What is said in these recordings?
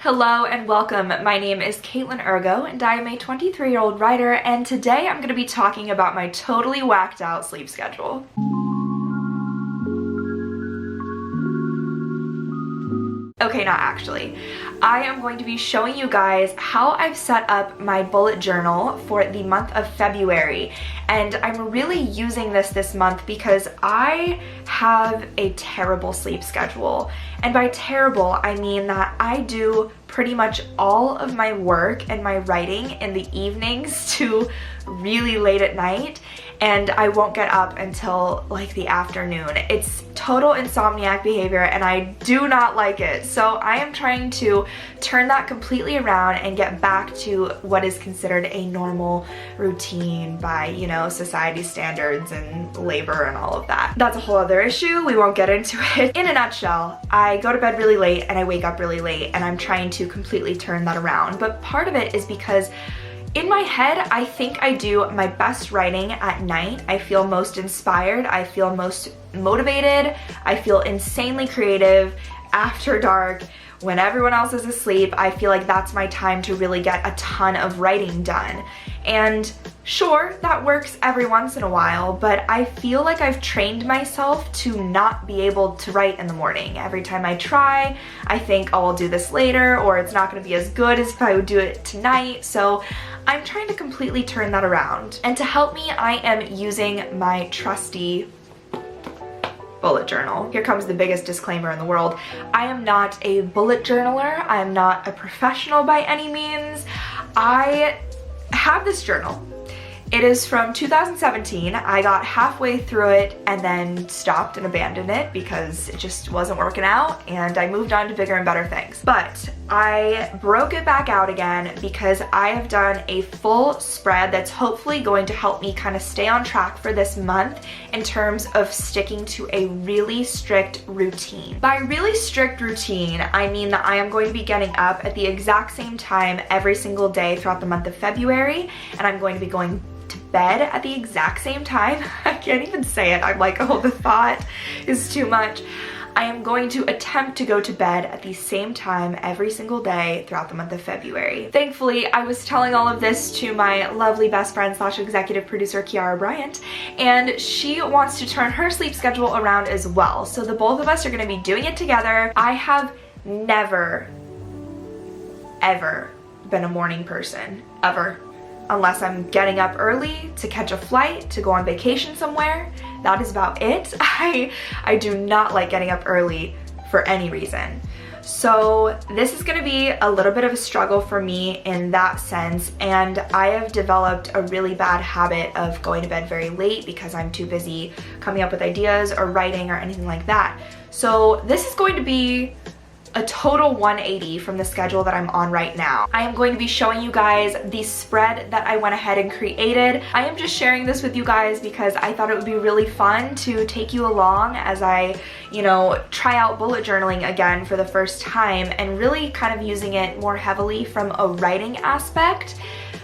Hello and welcome. My name is Katelin Urgo and I am a 23-year-old writer, and today I'm going to be talking about my totally whacked out sleep schedule. Okay, not actually. I am going to be showing you guys how I've set up my bullet journal for the month of February, and I'm really using this month because I have a terrible sleep schedule. And by terrible, I mean that I do pretty much all of my work and my writing in the evenings to really late at night, and I won't get up until like the afternoon. It's total insomniac behavior and I do not like it. So I am trying to turn that completely around and get back to what is considered a normal routine by, you know, society standards and labor and all of that. That's a whole other issue. We won't get into it. In a nutshell, I go to bed really late and I wake up really late, and I'm trying to completely turn that around. But part of it is because in my head, I think I do my best writing at night. I feel most inspired, I feel most motivated, I feel insanely creative after dark. When everyone else is asleep, I feel like that's my time to really get a ton of writing done. And sure, that works every once in a while, but I feel like I've trained myself to not be able to write in the morning. Every time I try, I think, oh, I'll do this later, or it's not gonna be as good as if I would do it tonight. So I'm trying to completely turn that around. And to help me, I am using my trusty bullet journal. Here comes the biggest disclaimer in the world. I am not a bullet journaler. I am not a professional by any means. I have this journal. It is from 2017. I got halfway through it and then stopped and abandoned it because it just wasn't working out, and I moved on to bigger and better things. But I broke it back out again because I have done a full spread that's hopefully going to help me kind of stay on track for this month in terms of sticking to a really strict routine. By really strict routine, I mean that I am going to be getting up at the exact same time every single day throughout the month of February, and I'm going to be going to bed at the exact same time. I can't even say it. I'm like, oh, the thought is too much. I am going to attempt to go to bed at the same time every single day throughout the month of February. Thankfully, I was telling all of this to my lovely best friend slash executive producer, Kiara Bryant, and she wants to turn her sleep schedule around as well. So the both of us are going to be doing it together. I have never, ever been a morning person, ever. Unless I'm getting up early to catch a flight, to go on vacation somewhere. That is about it. I do not like getting up early for any reason. So this is gonna be a little bit of a struggle for me in that sense, and I have developed a really bad habit of going to bed very late because I'm too busy coming up with ideas or writing or anything like that. So this is going to be a total 180 from the schedule that I'm on right now. I am going to be showing you guys the spread that I went ahead and created. I am just sharing this with you guys because I thought it would be really fun to take you along as I, you know, try out bullet journaling again for the first time and really kind of using it more heavily from a writing aspect,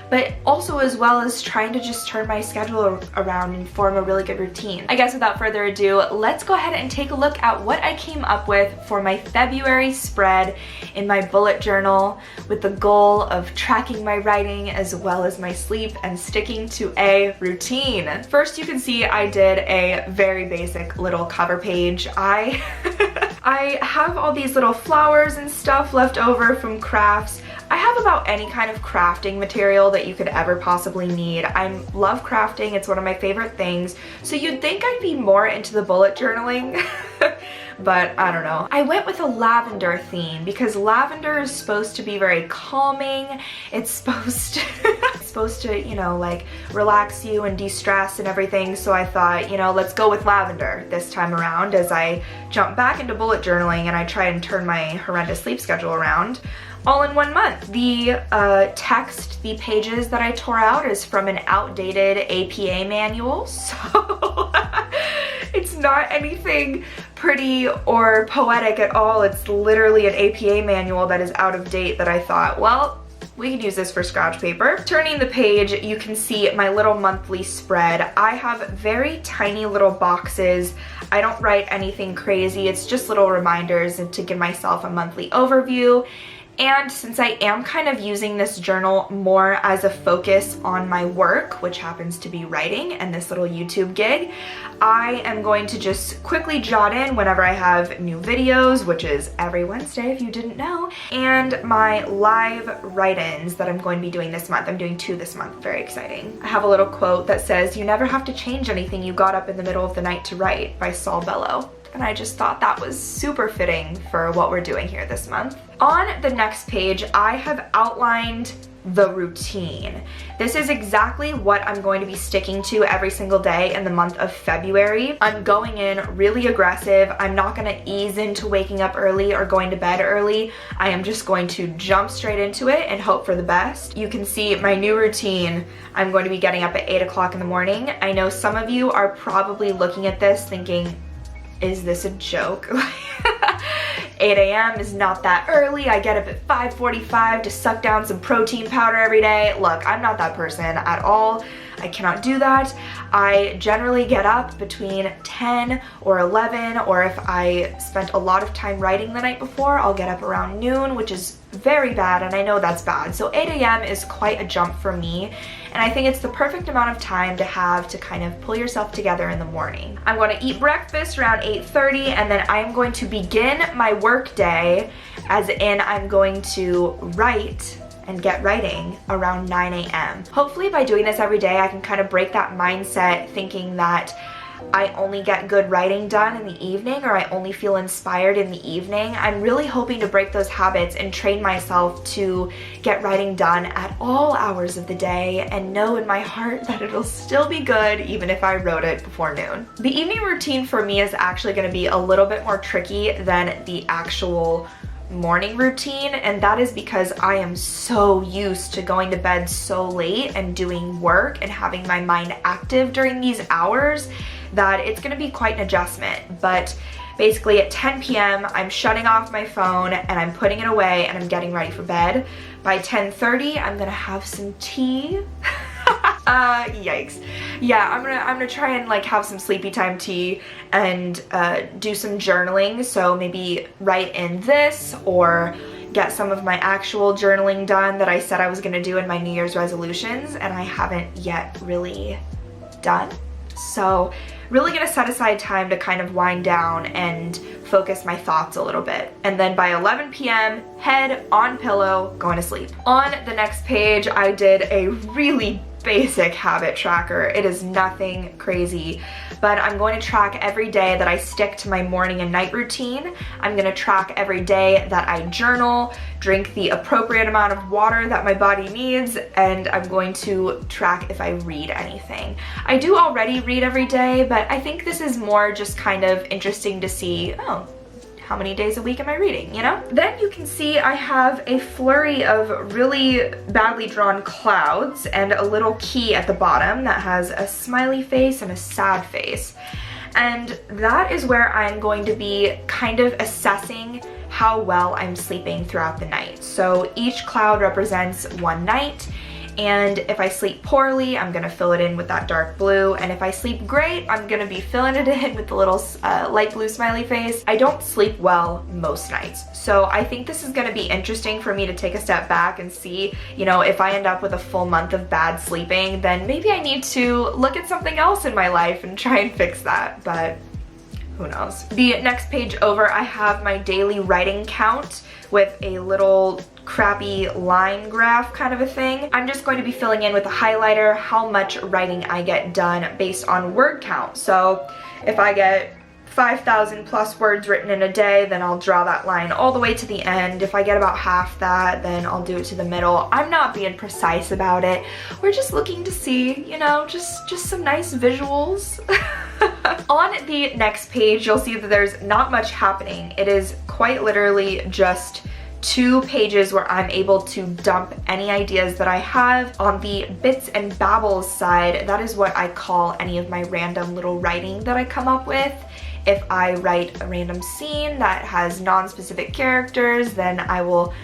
but also as well as trying to just turn my schedule around and form a really good routine. I guess without further ado, let's go ahead and take a look at what I came up with for my February spread in my bullet journal, with the goal of tracking my writing as well as my sleep and sticking to a routine. First, you can see I did a very basic little cover page. I have all these little flowers and stuff left over from crafts. I have about any kind of crafting material that you could ever possibly need. I love crafting, it's one of my favorite things. So you'd think I'd be more into the bullet journaling, but I don't know. I went with a lavender theme because lavender is supposed to be very calming. It's supposed to, you know, like relax you and de-stress and everything. So I thought, you know, let's go with lavender this time around as I jump back into bullet journaling and I try and turn my horrendous sleep schedule around all in 1 month. The text, the pages that I tore out is from an outdated APA manual, so it's not anything pretty or poetic at all. It's literally an APA manual that is out of date that I thought, well, we could use this for scratch paper. Turning the page, you can see my little monthly spread. I have very tiny little boxes. I don't write anything crazy. It's just little reminders to give myself a monthly overview. And since I am kind of using this journal more as a focus on my work, which happens to be writing and this little YouTube gig, I am going to just quickly jot in whenever I have new videos, which is every Wednesday if you didn't know, and my live write-ins that I'm going to be doing this month. I'm doing 2 this month, very exciting. I have a little quote that says, "You never have to change anything you got up in the middle of the night to write," by Saul Bellow. And I just thought that was super fitting for what we're doing here this month. On the next page, I have outlined the routine. This is exactly what I'm going to be sticking to every single day in the month of February. I'm going in really aggressive. I'm not gonna ease into waking up early or going to bed early. I am just going to jump straight into it and hope for the best. You can see my new routine. I'm going to be getting up at 8 o'clock in the morning. I know some of you are probably looking at this thinking, is this a joke? 8 a.m. is not that early. I get up at 5:45 to suck down some protein powder every day. Look, I'm not that person at all. I cannot do that. I generally get up between 10 or 11, or if I spent a lot of time writing the night before, I'll get up around noon, which is very bad, and I know that's bad. So 8 a.m. is quite a jump for me, and I think it's the perfect amount of time to have to kind of pull yourself together in the morning. I'm going to eat breakfast around 8:30, and then I'm going to begin my work day, as in I'm going to write and get writing around 9 a.m. Hopefully by doing this every day, I can kind of break that mindset thinking that I only get good writing done in the evening, or I only feel inspired in the evening. I'm really hoping to break those habits and train myself to get writing done at all hours of the day and know in my heart that it'll still be good even if I wrote it before noon. The evening routine for me is actually going to be a little bit more tricky than the actual morning routine, and that is because I am so used to going to bed so late and doing work and having my mind active during these hours that it's going to be quite an adjustment. But basically at 10 p.m. I'm shutting off my phone and I'm putting it away and I'm getting ready for bed. By 10:30 I'm gonna have some tea. Yikes. Yeah, I'm gonna try and like have some sleepy time tea and do some journaling. So maybe write in this or get some of my actual journaling done that I said I was gonna do in my New Year's resolutions, and I haven't yet really done. So really gonna set aside time to kind of wind down and focus my thoughts a little bit. And then by 11 p.m., head on pillow, going to sleep. On the next page, I did a really basic habit tracker. It is nothing crazy, but I'm going to track every day that I stick to my morning and night routine. I'm going to track every day that I journal, drink the appropriate amount of water that my body needs, and I'm going to track if I read anything. I do already read every day, but I think this is more just kind of interesting to see, oh, how many days a week am I reading, you know? Then you can see I have a flurry of really badly drawn clouds and a little key at the bottom that has a smiley face and a sad face. And that is where I'm going to be kind of assessing how well I'm sleeping throughout the night. So each cloud represents one night, and if I sleep poorly, I'm gonna fill it in with that dark blue, and if I sleep great, I'm gonna be filling it in with the little light blue smiley face. I don't sleep well most nights, so I think this is gonna be interesting for me to take a step back and see, you know, if I end up with a full month of bad sleeping, then maybe I need to look at something else in my life and try and fix that, but who knows. The next page over, I have my daily writing count with a little crappy line graph kind of a thing. I'm just going to be filling in with a highlighter how much writing I get done based on word count. So if I get 5,000 plus words written in a day, then I'll draw that line all the way to the end. If I get about half that, then I'll do it to the middle. I'm not being precise about it. We're just looking to see, you know, just some nice visuals. On the next page, you'll see that there's not much happening. It is quite literally just 2 pages where I'm able to dump any ideas that I have. On the bits and babbles side, that is what I call any of my random little writing that I come up with. If I write a random scene that has non-specific characters, then I will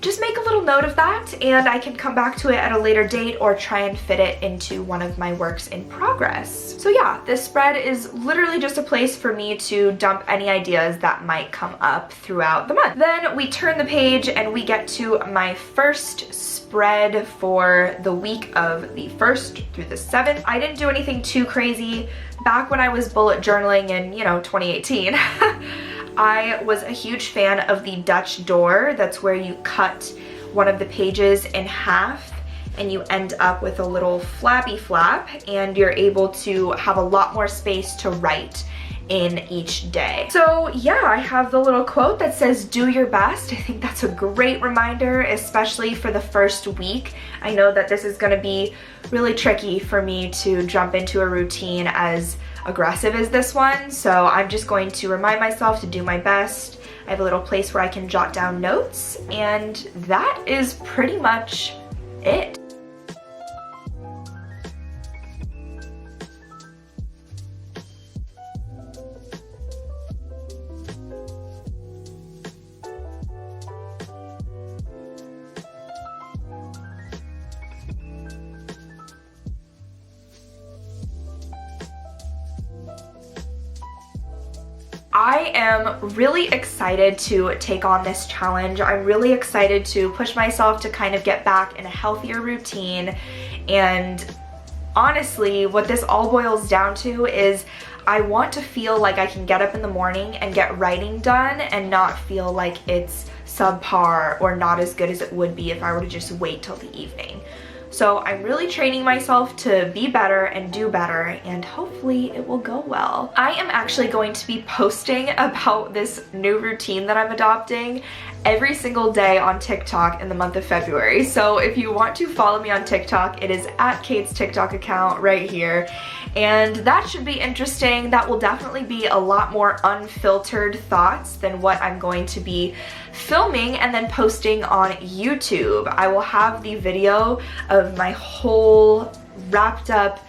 just make a little note of that, and I can come back to it at a later date or try and fit it into one of my works in progress. So yeah, this spread is literally just a place for me to dump any ideas that might come up throughout the month. Then we turn the page and we get to my first spread for the week of the 1st through the 7th. I didn't do anything too crazy. Back when I was bullet journaling in, 2018, I was a huge fan of the Dutch door. That's where you cut one of the pages in half and you end up with a little flabby flap, and you're able to have a lot more space to write in each day. So yeah, I have the little quote that says do your best. I think that's a great reminder, especially for the first week. I know that this is going to be really tricky for me to jump into a routine as aggressive as this one, so I'm just going to remind myself to do my best. I have a little place where I can jot down notes, and that is pretty much it. I am really excited to take on this challenge. I'm really excited to push myself to kind of get back in a healthier routine. And honestly, what this all boils down to is I want to feel like I can get up in the morning and get writing done and not feel like it's subpar or not as good as it would be if I were to just wait till the evening. So I'm really training myself to be better and do better, and hopefully it will go well. I am actually going to be posting about this new routine that I'm adopting every single day on TikTok in the month of February. So if you want to follow me on TikTok, it is at Kate's TikTok account right here. And that should be interesting. That will definitely be a lot more unfiltered thoughts than what I'm going to be filming and then posting on YouTube. I will have the video of my whole wrapped up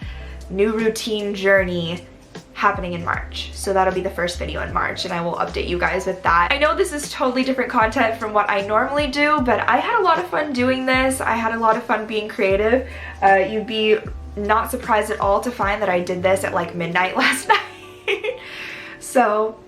new routine journey happening in March. So that'll be the first video in March, and I will update you guys with that. I know this is totally different content from what I normally do, but I had a lot of fun doing this. I had a lot of fun being creative. You'd be not surprised at all to find that I did this at like midnight last night. So,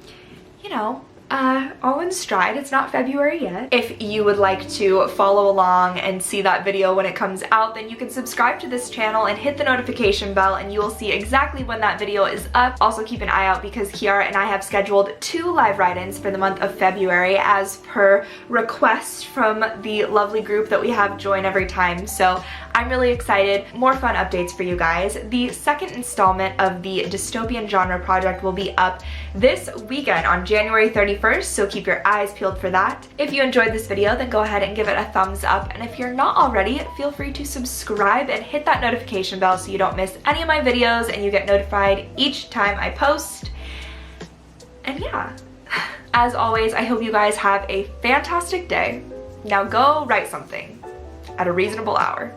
all in stride. It's not February yet. If you would like to follow along and see that video when it comes out, then you can subscribe to this channel and hit the notification bell, and you will see exactly when that video is up. Also keep an eye out because Kiara and I have scheduled 2 live write-ins for the month of February as per request from the lovely group that we have join every time. So I'm really excited. More fun updates for you guys. The second installment of the dystopian genre project will be up this weekend on January 31st, so keep your eyes peeled for that. If you enjoyed this video, then go ahead and give it a thumbs up, and if you're not already, feel free to subscribe and hit that notification bell so you don't miss any of my videos and you get notified each time I post. And yeah, as always, I hope you guys have a fantastic day. Now go write something at a reasonable hour.